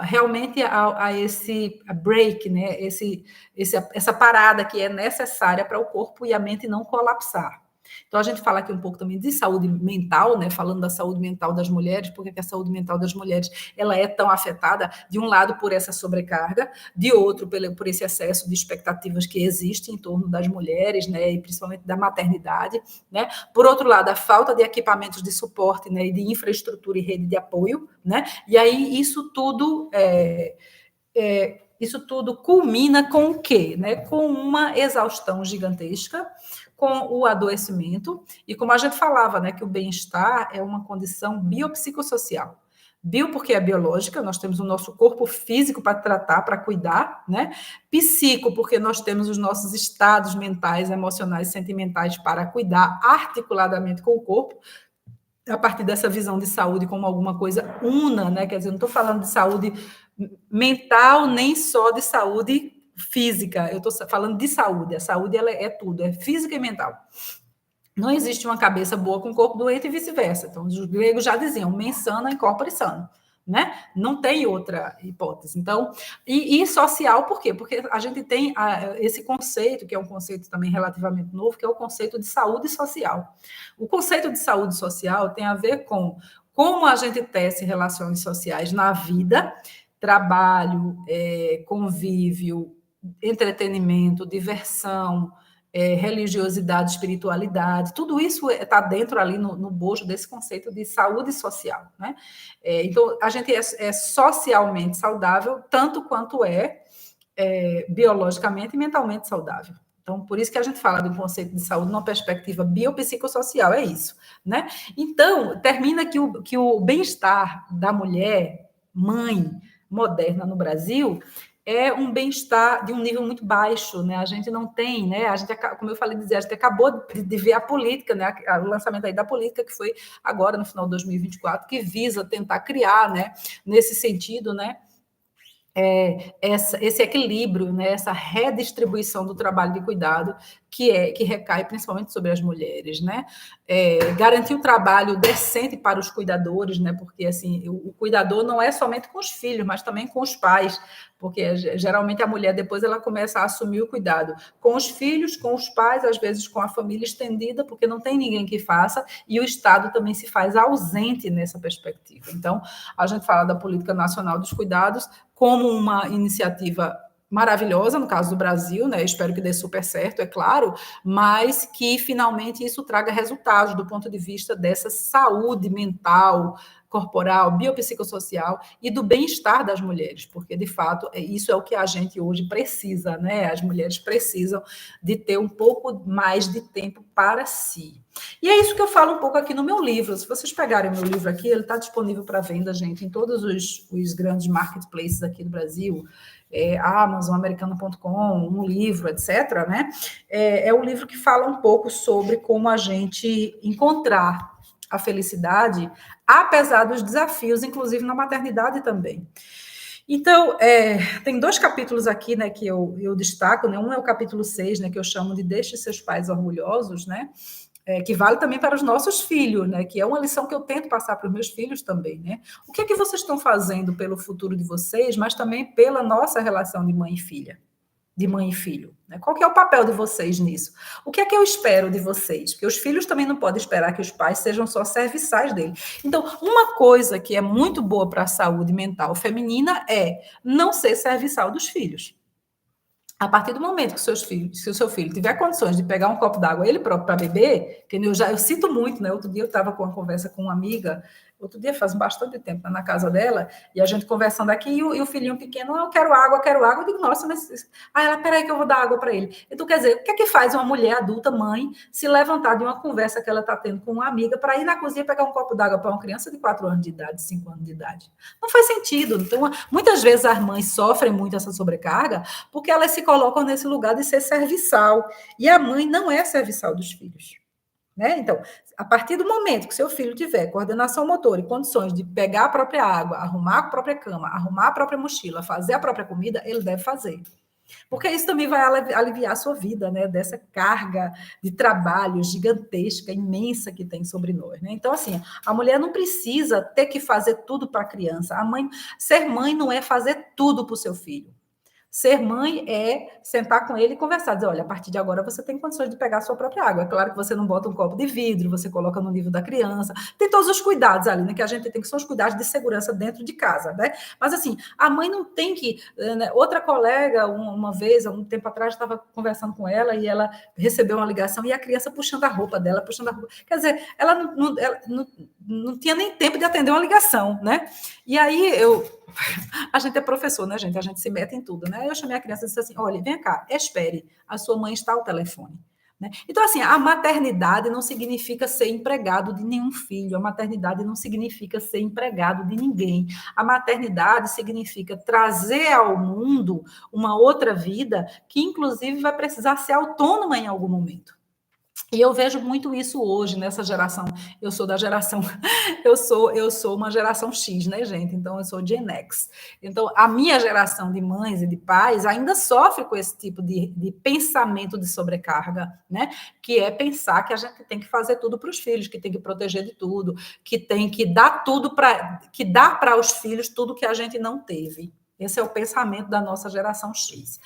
realmente a esse break, né, essa parada que é necessária para o corpo e a mente não colapsar. Então, a gente fala aqui um pouco também de saúde mental, né? Falando da saúde mental das mulheres, porque a saúde mental das mulheres ela é tão afetada, de um lado, por essa sobrecarga, de outro, por esse excesso de expectativas que existe em torno das mulheres, né? E principalmente da maternidade, né? Por outro lado, a falta de equipamentos de suporte, né? E de infraestrutura e rede de apoio, né? E aí isso tudo isso tudo culmina com o quê? Né? Com uma exaustão gigantesca, com o adoecimento, e como a gente falava, né, que o bem-estar é uma condição biopsicossocial. Bio, porque é biológica, nós temos o nosso corpo físico para tratar, para cuidar, né? Psico, porque nós temos os nossos estados mentais, emocionais, sentimentais para cuidar articuladamente com o corpo, a partir dessa visão de saúde como alguma coisa una, né? Quer dizer, não estou falando de saúde mental, nem só de saúde física, eu estou falando de saúde. A saúde ela é tudo, é física e mental. Não existe uma cabeça boa com corpo doente e vice-versa. Então, os gregos já diziam, mens sana in corpore sano. Né? Não tem outra hipótese. Então, e social, por quê? Porque a gente tem esse conceito, que é um conceito também relativamente novo, que é o conceito de saúde social. O conceito de saúde social tem a ver com como a gente tece relações sociais na vida, trabalho, convívio, entretenimento, diversão, religiosidade, espiritualidade, tudo isso está dentro ali no bojo desse conceito de saúde social, né? Então, a gente é socialmente saudável, tanto quanto biologicamente e mentalmente saudável. Então, por isso que a gente fala do conceito de saúde numa perspectiva biopsicossocial, é isso, né? Então, termina que o bem-estar da mulher, mãe moderna no Brasil, é um bem-estar de um nível muito baixo, né? A gente não tem, né? A gente, como eu falei, a gente acabou de ver a política, né? O lançamento aí da política, que foi agora no final de 2024, que visa tentar criar, né? Nesse sentido, né? Esse equilíbrio, né, essa redistribuição do trabalho de cuidado que recai principalmente sobre as mulheres, né? Garantir o trabalho decente para os cuidadores, né? Porque assim o cuidador não é somente com os filhos, mas também com os pais, porque geralmente a mulher depois ela começa a assumir o cuidado com os filhos, com os pais, às vezes com a família estendida, porque não tem ninguém que faça, e o Estado também se faz ausente nessa perspectiva. Então, a gente fala da Política Nacional dos Cuidados como uma iniciativa maravilhosa, no caso do Brasil, né? Espero que dê super certo, é claro, mas que finalmente isso traga resultados do ponto de vista dessa saúde mental, corporal, biopsicossocial e do bem-estar das mulheres, porque de fato isso é o que a gente hoje precisa, né? As mulheres precisam de ter um pouco mais de tempo para si. E é isso que eu falo um pouco aqui no meu livro. Se vocês pegarem o meu livro aqui, ele está disponível para venda, gente, em todos os grandes marketplaces aqui do Brasil, Amazon, Americana.com, um livro, etc. Né? É um livro que fala um pouco sobre como a gente encontrar a felicidade, apesar dos desafios, inclusive na maternidade também. Então, tem 2 capítulos aqui, né, que eu destaco, né? Um é o capítulo 6, né, que eu chamo de Deixe seus pais orgulhosos, né? Que vale também para os nossos filhos, né? Que é uma lição que eu tento passar para os meus filhos também, né? O que é que vocês estão fazendo pelo futuro de vocês, mas também pela nossa relação de mãe e filha, de mãe e filho, né? Qual que é o papel de vocês nisso? O que é que eu espero de vocês? Porque os filhos também não podem esperar que os pais sejam só serviçais dele. Então, uma coisa que é muito boa para a saúde mental feminina é não ser serviçal dos filhos. A partir do momento que se o seu filho tiver condições de pegar um copo d'água ele próprio para beber, que eu cito muito, né? Outro dia eu estava com uma conversa com uma amiga, outro dia faz bastante tempo, na casa dela, e a gente conversando aqui, e o filhinho pequeno, eu quero água, eu digo, nossa, mas... Aí ela, peraí que eu vou dar água para ele. Então, quer dizer, o que é que faz uma mulher adulta, mãe, se levantar de uma conversa que ela está tendo com uma amiga para ir na cozinha pegar um copo d'água para uma criança de 4 anos de idade, 5 anos de idade? Não faz sentido. Então, muitas vezes as mães sofrem muito essa sobrecarga porque elas se colocam nesse lugar de ser serviçal. E a mãe não é serviçal dos filhos. né? Então, a partir do momento que seu filho tiver coordenação motora e condições de pegar a própria água, arrumar a própria cama, arrumar a própria mochila, fazer a própria comida, ele deve fazer. Porque isso também vai aliviar a sua vida, né? Dessa carga de trabalho gigantesca, imensa que tem sobre nós, né? Então, assim, a mulher não precisa ter que fazer tudo para a criança. Ser mãe não é fazer tudo para o seu filho. Ser mãe é sentar com ele e conversar, dizer, olha, a partir de agora você tem condições de pegar a sua própria água. É claro que você não bota um copo de vidro, você coloca no nível da criança. Tem todos os cuidados ali, né, que a gente tem, que são os cuidados de segurança dentro de casa, né? Mas, assim, a mãe não tem que... Né? Outra colega, uma vez, há um tempo atrás, estava conversando com ela e ela recebeu uma ligação e a criança puxando a roupa dela, puxando a roupa. Quer dizer, ela não tinha nem tempo de atender uma ligação, né? E aí a gente é professor, né, gente? A gente se mete em tudo, né? Eu chamei a criança e disse assim: olha, vem cá, espere, a sua mãe está ao telefone. Né? Então, assim, a maternidade não significa ser empregado de nenhum filho, a maternidade não significa ser empregado de ninguém. A maternidade significa trazer ao mundo uma outra vida que, inclusive, vai precisar ser autônoma em algum momento. E eu vejo muito isso hoje nessa geração. Eu sou da geração, eu sou uma geração X, né, gente? Então eu sou Gen X. Então a minha geração de mães e de pais ainda sofre com esse tipo de pensamento de sobrecarga, né? Que é pensar que a gente tem que fazer tudo para os filhos, que tem que proteger de tudo, que tem que dar tudo que dá para os filhos tudo que a gente não teve. Esse é o pensamento da nossa geração X.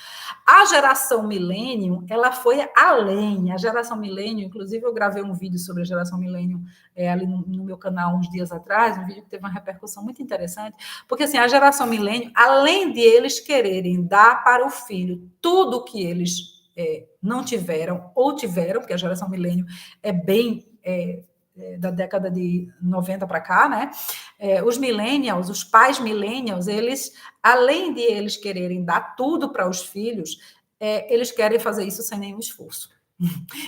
A geração milênio, ela foi além. A geração milênio, inclusive eu gravei um vídeo sobre a geração milênio ali no meu canal uns dias atrás, um vídeo que teve uma repercussão muito interessante, porque assim, a geração milênio, além de eles quererem dar para o filho tudo que eles não tiveram ou tiveram, porque a geração milênio é bem... da década de 90 para cá, né? Os millennials, os pais millennials, eles, além de eles quererem dar tudo para os filhos, eles querem fazer isso sem nenhum esforço.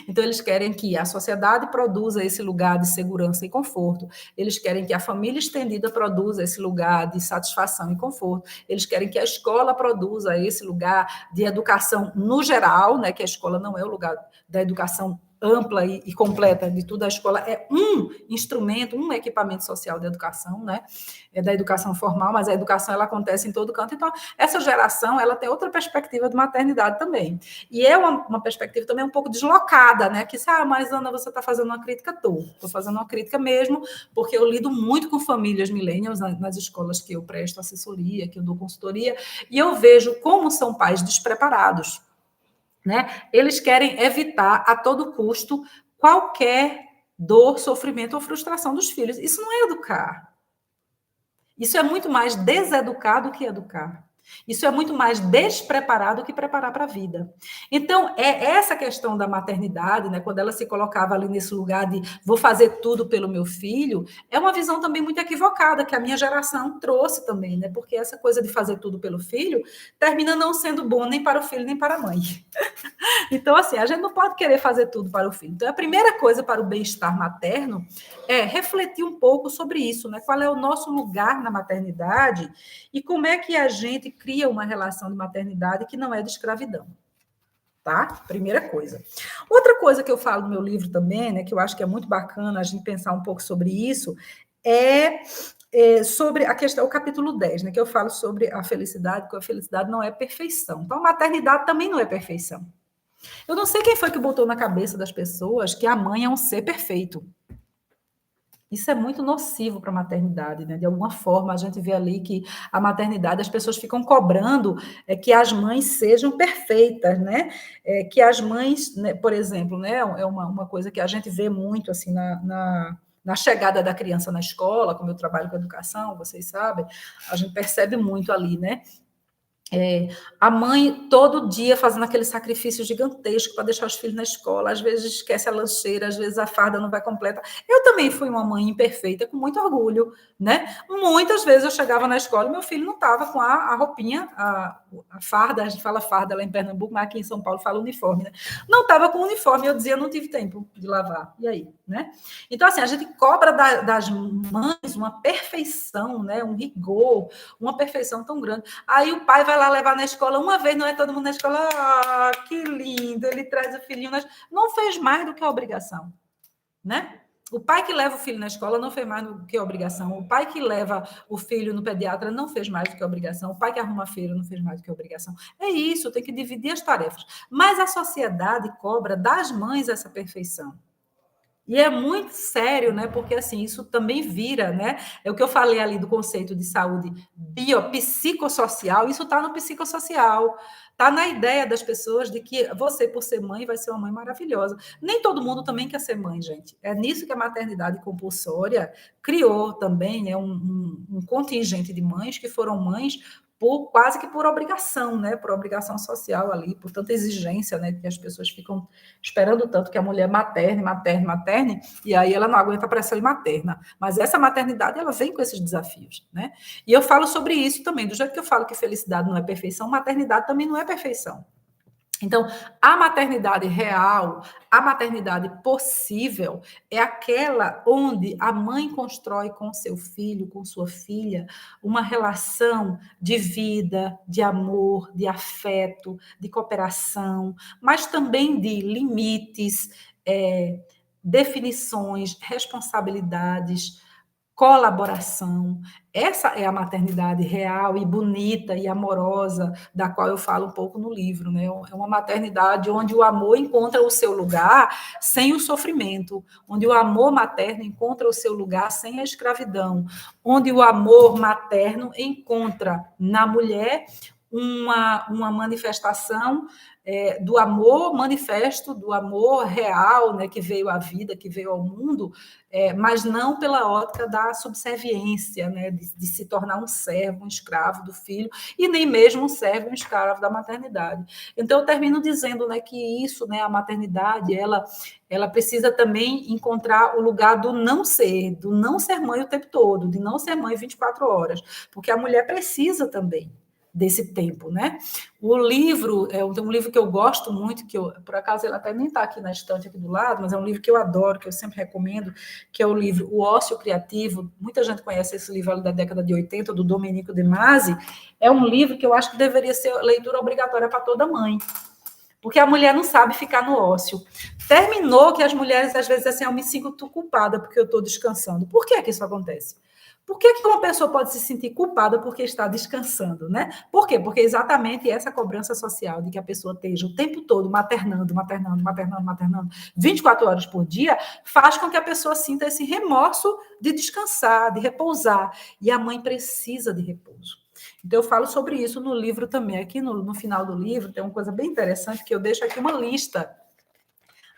Então, eles querem que a sociedade produza esse lugar de segurança e conforto, eles querem que a família estendida produza esse lugar de satisfação e conforto, eles querem que a escola produza esse lugar de educação no geral, né, que a escola não é o lugar da educação ampla e completa de tudo, a escola é um instrumento, um equipamento social de educação, né? É da educação formal, mas a educação ela acontece em todo canto. Então, essa geração ela tem outra perspectiva de maternidade também. E é uma perspectiva também um pouco deslocada, né? Que, mas Ana, você está fazendo uma crítica? Estou fazendo uma crítica mesmo, porque eu lido muito com famílias millennials nas escolas que eu presto assessoria, que eu dou consultoria, e eu vejo como são pais despreparados. Né? Eles querem evitar a todo custo qualquer dor, sofrimento ou frustração dos filhos. Isso não é educar. Isso é muito mais deseducar do que educar. Isso é muito mais despreparado que preparar para a vida. Então, é essa questão da maternidade, né, quando ela se colocava ali nesse lugar de vou fazer tudo pelo meu filho, é uma visão também muito equivocada, que a minha geração trouxe também, né, porque essa coisa de fazer tudo pelo filho termina não sendo bom nem para o filho nem para a mãe. Então, assim, a gente não pode querer fazer tudo para o filho. Então, a primeira coisa para o bem-estar materno é refletir um pouco sobre isso, né? Qual é o nosso lugar na maternidade e como é que a gente cria uma relação de maternidade que não é de escravidão. Tá? Primeira coisa. Outra coisa que eu falo no meu livro também, né, que eu acho que é muito bacana a gente pensar um pouco sobre isso, sobre a questão, o capítulo 10, né, que eu falo sobre a felicidade, que a felicidade não é perfeição. Então, a maternidade também não é perfeição. Eu não sei quem foi que botou na cabeça das pessoas que a mãe é um ser perfeito. Isso é muito nocivo para a maternidade, né? De alguma forma, a gente vê ali que a maternidade, as pessoas ficam cobrando que as mães sejam perfeitas, né? Que as mães, né, por exemplo, né, é uma coisa que a gente vê muito assim na chegada da criança na escola, como eu trabalho com educação, vocês sabem, a gente percebe muito ali, né? A mãe todo dia fazendo aquele sacrifício gigantesco para deixar os filhos na escola, às vezes esquece a lancheira, às vezes a farda não vai completa. Eu também fui uma mãe imperfeita, com muito orgulho, né? Muitas vezes eu chegava na escola e meu filho não estava com a roupinha, a farda, a gente fala farda lá em Pernambuco, mas aqui em São Paulo fala uniforme, né? Não estava com o uniforme, eu dizia, não tive tempo de lavar. E aí, né? Então, assim, a gente cobra das mães uma perfeição, né? Um rigor, uma perfeição tão grande. Aí o pai vai lá levar na escola uma vez, não é todo mundo na escola, que lindo, ele traz o filhinho, não fez mais do que a obrigação. né? O pai que leva o filho na escola não fez mais do que obrigação. O pai que leva o filho no pediatra não fez mais do que obrigação. O pai que arruma a feira não fez mais do que obrigação. É isso, tem que dividir as tarefas. Mas a sociedade cobra das mães essa perfeição. E é muito sério, né? Porque assim, isso também vira, né? É o que eu falei ali do conceito de saúde biopsicossocial, isso está no psicossocial. Está na ideia das pessoas de que você, por ser mãe, vai ser uma mãe maravilhosa. Nem todo mundo também quer ser mãe, gente. É nisso que a maternidade compulsória criou também, né? Um contingente de mães que foram mães quase que por obrigação, né? Por obrigação social ali, por tanta exigência, né? Que as pessoas ficam esperando tanto que a mulher materne, e aí ela não aguenta a pressão e materna. Mas essa maternidade, ela vem com esses desafios, né? E eu falo sobre isso também, do jeito que eu falo que felicidade não é perfeição, maternidade também não é perfeição. Então, a maternidade real, a maternidade possível, é aquela onde a mãe constrói com seu filho, com sua filha, uma relação de vida, de amor, de afeto, de cooperação, mas também de limites, definições, responsabilidades, colaboração. Essa é a maternidade real e bonita e amorosa, da qual eu falo um pouco no livro, né? É uma maternidade onde o amor encontra o seu lugar sem o sofrimento, onde o amor materno encontra o seu lugar sem a escravidão, onde o amor materno encontra na mulher uma manifestação do amor manifesto, do amor real, né, que veio à vida, que veio ao mundo, mas não pela ótica da subserviência, né, de se tornar um servo, um escravo do filho, e nem mesmo um servo, um escravo da maternidade. Então, eu termino dizendo, né, que isso, né, a maternidade, ela precisa também encontrar o lugar do não ser mãe o tempo todo, de não ser mãe 24 horas, porque a mulher precisa também desse tempo, né? O livro, tem um livro que eu gosto muito, por acaso ele até nem está aqui na estante aqui do lado, mas é um livro que eu adoro, que eu sempre recomendo, que é o livro O Ócio Criativo. Muita gente conhece esse livro ali da década de 80, do Domenico De Masi. É um livro que eu acho que deveria ser leitura obrigatória para toda mãe, porque a mulher não sabe ficar no ócio. Terminou que as mulheres, às vezes, assim, eu me sinto culpada porque eu estou descansando. Por que isso acontece? Por que uma pessoa pode se sentir culpada porque está descansando, né? Por quê? Porque exatamente essa cobrança social de que a pessoa esteja o tempo todo maternando, 24 horas por dia, faz com que a pessoa sinta esse remorso de descansar, de repousar. E a mãe precisa de repouso. Então, eu falo sobre isso no livro também. Aqui no final do livro tem uma coisa bem interessante, que eu deixo aqui uma lista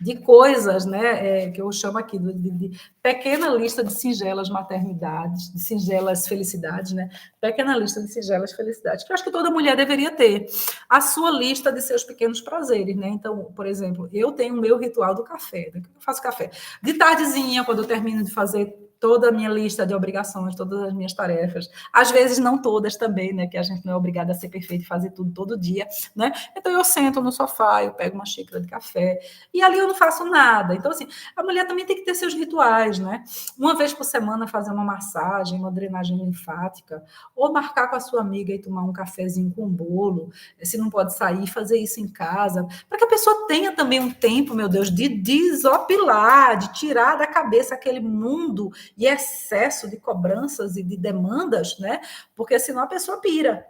de coisas, né, que eu chamo aqui de pequena lista de singelas maternidades, de singelas felicidades, né, pequena lista de singelas felicidades, que eu acho que toda mulher deveria ter, a sua lista de seus pequenos prazeres, né, então, por exemplo, eu tenho o meu ritual do café, né, eu faço café, de tardezinha, quando eu termino de fazer toda a minha lista de obrigações, todas as minhas tarefas, às vezes não todas também, né, que a gente não é obrigada a ser perfeito e fazer tudo todo dia, né, então eu sento no sofá, eu pego uma xícara de café, e ali eu não faço nada, então assim, a mulher também tem que ter seus rituais, né, uma vez por semana fazer uma massagem, uma drenagem linfática, ou marcar com a sua amiga e tomar um cafezinho com bolo, se não pode sair, fazer isso em casa, para que a pessoa tenha também um tempo, meu Deus, de desopilar, de tirar da cabeça aquele mundo e excesso de cobranças e de demandas, né? Porque senão a pessoa pira.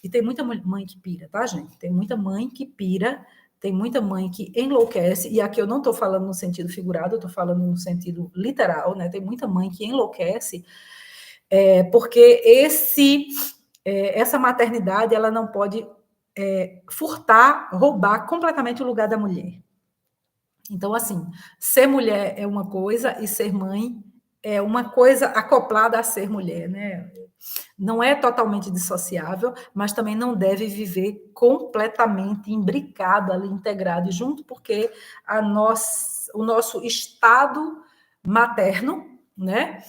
E tem muita mãe que pira, tá, gente? Tem muita mãe que pira, tem muita mãe que enlouquece, e aqui eu não estou falando no sentido figurado, eu estou falando no sentido literal, né? Tem muita mãe que enlouquece, porque essa maternidade, ela não pode furtar, roubar completamente o lugar da mulher. Então, assim, ser mulher é uma coisa e ser mãe é uma coisa acoplada a ser mulher, né? Não é totalmente dissociável, mas também não deve viver completamente imbricado ali, integrado junto, porque o nosso estado materno, né?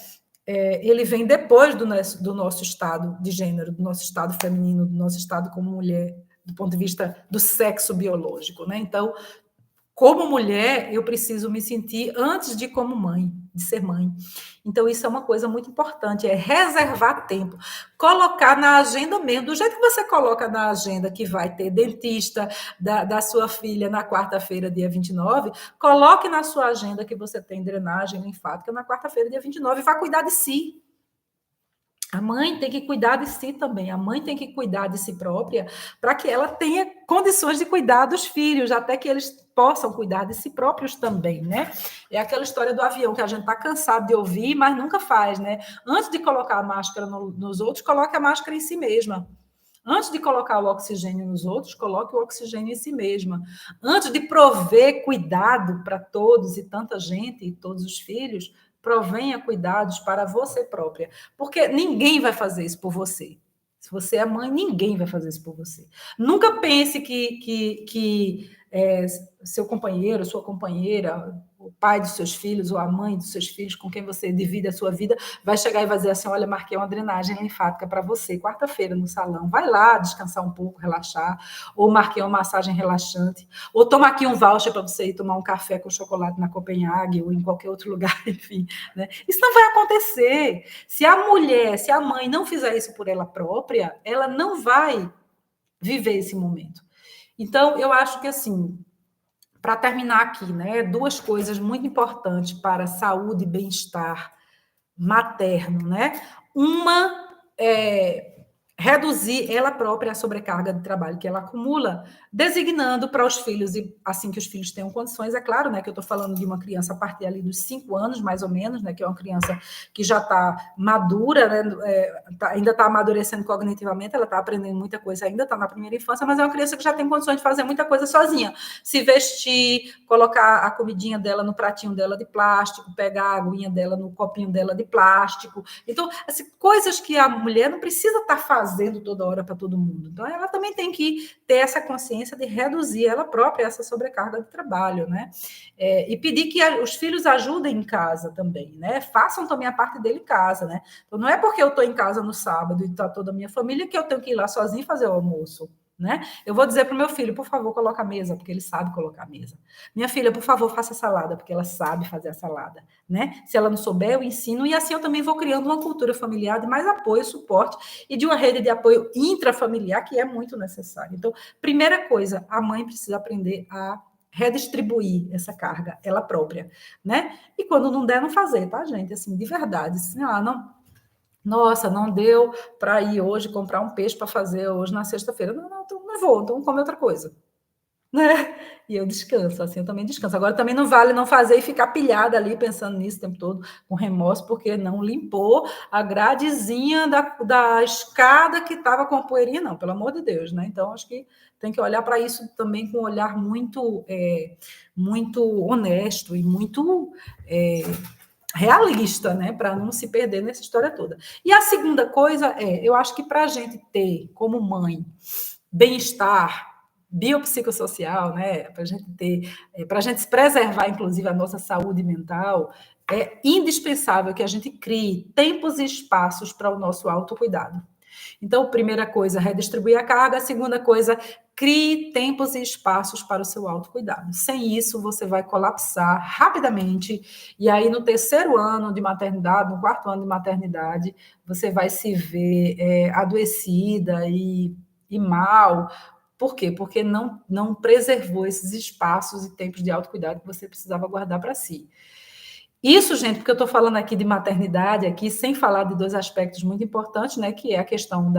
Ele vem depois do nosso estado de gênero, do nosso estado feminino, do nosso estado como mulher, do ponto de vista do sexo biológico, né? Então, como mulher, eu preciso me sentir antes de como mãe, de ser mãe. Então, isso é uma coisa muito importante, é reservar tempo. Colocar na agenda mesmo, do jeito que você coloca na agenda que vai ter dentista da sua filha na quarta-feira, dia 29, coloque na sua agenda que você tem drenagem linfática na quarta-feira, dia 29, e vá cuidar de si. A mãe tem que cuidar de si também, a mãe tem que cuidar de si própria para que ela tenha condições de cuidar dos filhos, até que eles possam cuidar de si próprios também, né? É aquela história do avião que a gente está cansado de ouvir, mas nunca faz, né? Antes de colocar a máscara nos outros, coloque a máscara em si mesma. Antes de colocar o oxigênio nos outros, coloque o oxigênio em si mesma. Antes de prover cuidado para todos e tanta gente e todos os filhos, provenha cuidados para você própria, porque ninguém vai fazer isso por você. Se você é mãe, ninguém vai fazer isso por você. Nunca pense que seu companheiro, sua companheira, o pai dos seus filhos ou a mãe dos seus filhos com quem você divide a sua vida vai chegar e vai dizer assim, olha, marquei uma drenagem linfática para você, quarta-feira no salão, vai lá descansar um pouco, relaxar, ou marquei uma massagem relaxante, ou toma aqui um voucher para você ir tomar um café com chocolate na Copenhague ou em qualquer outro lugar, enfim. Né? Isso não vai acontecer. Se a mulher, se a mãe não fizer isso por ela própria, ela não vai viver esse momento. Então, eu acho que, assim, para terminar aqui, né, duas coisas muito importantes para a saúde e bem-estar materno, né? Uma é reduzir ela própria a sobrecarga de trabalho que ela acumula, designando para os filhos, e assim que os filhos tenham condições, é claro, né, que eu estou falando de uma criança a partir ali dos 5 anos, mais ou menos, né, que é uma criança que já está madura, né, ainda está amadurecendo cognitivamente, ela está aprendendo muita coisa ainda, está na primeira infância, mas é uma criança que já tem condições de fazer muita coisa sozinha, se vestir, colocar a comidinha dela no pratinho dela de plástico, pegar a aguinha dela no copinho dela de plástico, então, assim, coisas que a mulher não precisa estar fazendo toda hora para todo mundo. Então, ela também tem que ter essa consciência de reduzir ela própria essa sobrecarga de trabalho, né? E pedir que os filhos ajudem em casa também, né? Façam também a parte dele em casa, né? Então, não é porque eu estou em casa no sábado e está toda a minha família que eu tenho que ir lá sozinho fazer o almoço. Né? Eu vou dizer para o meu filho, por favor, coloca a mesa, porque ele sabe colocar a mesa. Minha filha, por favor, faça a salada, porque ela sabe fazer a salada. Né? Se ela não souber, eu ensino, e assim eu também vou criando uma cultura familiar de mais apoio, suporte, e de uma rede de apoio intrafamiliar, que é muito necessário. Então, primeira coisa, a mãe precisa aprender a redistribuir essa carga, ela própria. Né? E quando não der, não fazer, tá, gente? Assim, de verdade. Assim, não... Nossa, não deu para ir hoje comprar um peixe para fazer hoje na sexta-feira. Não, não vou, então come outra coisa. Né? E eu descanso, assim, eu também descanso. Agora, também não vale não fazer e ficar pilhada ali, pensando nisso o tempo todo, com remorso, porque não limpou a gradezinha da escada que estava com a poeirinha, não, pelo amor de Deus, né? Então, acho que tem que olhar para isso também com um olhar muito honesto e muito realista, né, para não se perder nessa história toda. E a segunda coisa eu acho que para a gente ter, como mãe, bem-estar biopsicossocial, né, para a gente ter, para a gente preservar, inclusive, a nossa saúde mental, é indispensável que a gente crie tempos e espaços para o nosso autocuidado. Então, primeira coisa, redistribuir a carga. A segunda coisa, crie tempos e espaços para o seu autocuidado. Sem isso, você vai colapsar rapidamente. E aí, no terceiro ano de maternidade, no quarto ano de maternidade, você vai se ver adoecida e mal. Por quê? Porque não preservou esses espaços e tempos de autocuidado que você precisava guardar para si. Isso, gente, porque eu estou falando aqui de maternidade, aqui, sem falar de dois aspectos muito importantes, né, que é a questão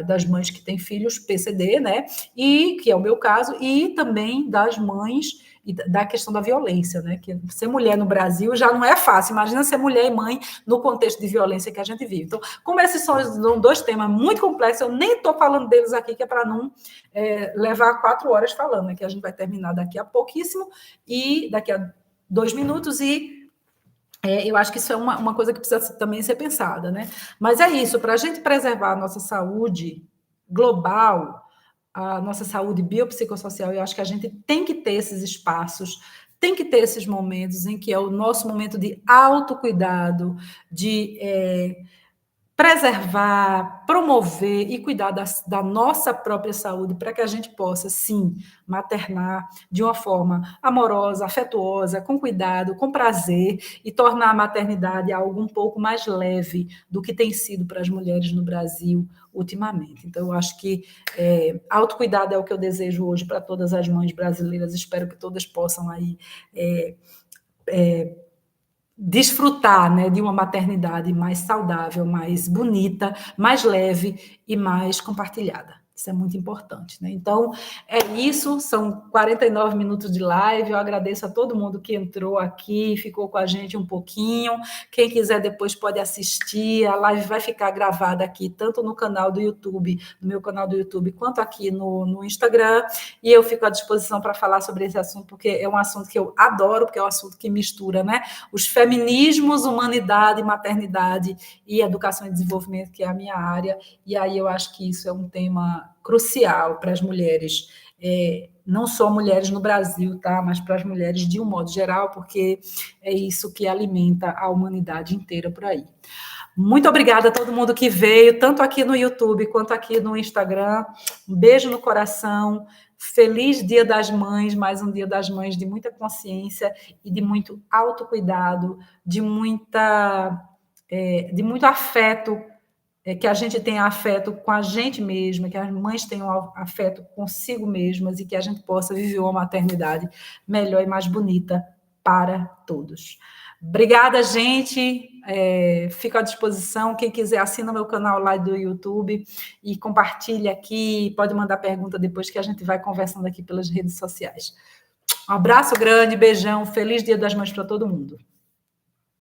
das mães que têm filhos PCD, né, e que é o meu caso, e também das mães e da questão da violência, né, que ser mulher no Brasil já não é fácil, imagina ser mulher e mãe no contexto de violência que a gente vive. Então, como esses são dois temas muito complexos, eu nem estou falando deles aqui, que é para não levar 4 horas falando, né, que a gente vai terminar daqui a pouquíssimo, e daqui a 2 minutos, e eu acho que isso é uma coisa que precisa também ser pensada, né? Mas é isso, para a gente preservar a nossa saúde global, a nossa saúde biopsicossocial, eu acho que a gente tem que ter esses espaços, tem que ter esses momentos em que é o nosso momento de autocuidado, de preservar, promover e cuidar da nossa própria saúde para que a gente possa, sim, maternar de uma forma amorosa, afetuosa, com cuidado, com prazer e tornar a maternidade algo um pouco mais leve do que tem sido para as mulheres no Brasil ultimamente. Então, eu acho que autocuidado é o que eu desejo hoje para todas as mães brasileiras. Espero que todas possam aí desfrutar, né, de uma maternidade mais saudável, mais bonita, mais leve e mais compartilhada. Isso é muito importante, né? Então, é isso, são 49 minutos de live. Eu agradeço a todo mundo que entrou aqui, ficou com a gente um pouquinho. Quem quiser depois pode assistir. A live vai ficar gravada aqui, tanto no canal do YouTube, no meu canal do YouTube, quanto aqui no Instagram. E eu fico à disposição para falar sobre esse assunto, porque é um assunto que eu adoro, porque é um assunto que mistura, né, os feminismos, humanidade, maternidade e educação e desenvolvimento, que é a minha área. E aí eu acho que isso é um tema crucial para as mulheres, não só mulheres no Brasil, tá? Mas para as mulheres de um modo geral, porque é isso que alimenta a humanidade inteira por aí. Muito obrigada a todo mundo que veio, tanto aqui no YouTube quanto aqui no Instagram. Um beijo no coração. Feliz Dia das Mães, mais um Dia das Mães de muita consciência e de muito autocuidado, de muito afeto, que a gente tenha afeto com a gente mesma, que as mães tenham afeto consigo mesmas e que a gente possa viver uma maternidade melhor e mais bonita para todos. Obrigada, gente. Fico à disposição. Quem quiser, assina meu canal lá do YouTube e compartilha aqui. Pode mandar pergunta depois que a gente vai conversando aqui pelas redes sociais. Um abraço grande, beijão. Feliz Dia das Mães para todo mundo.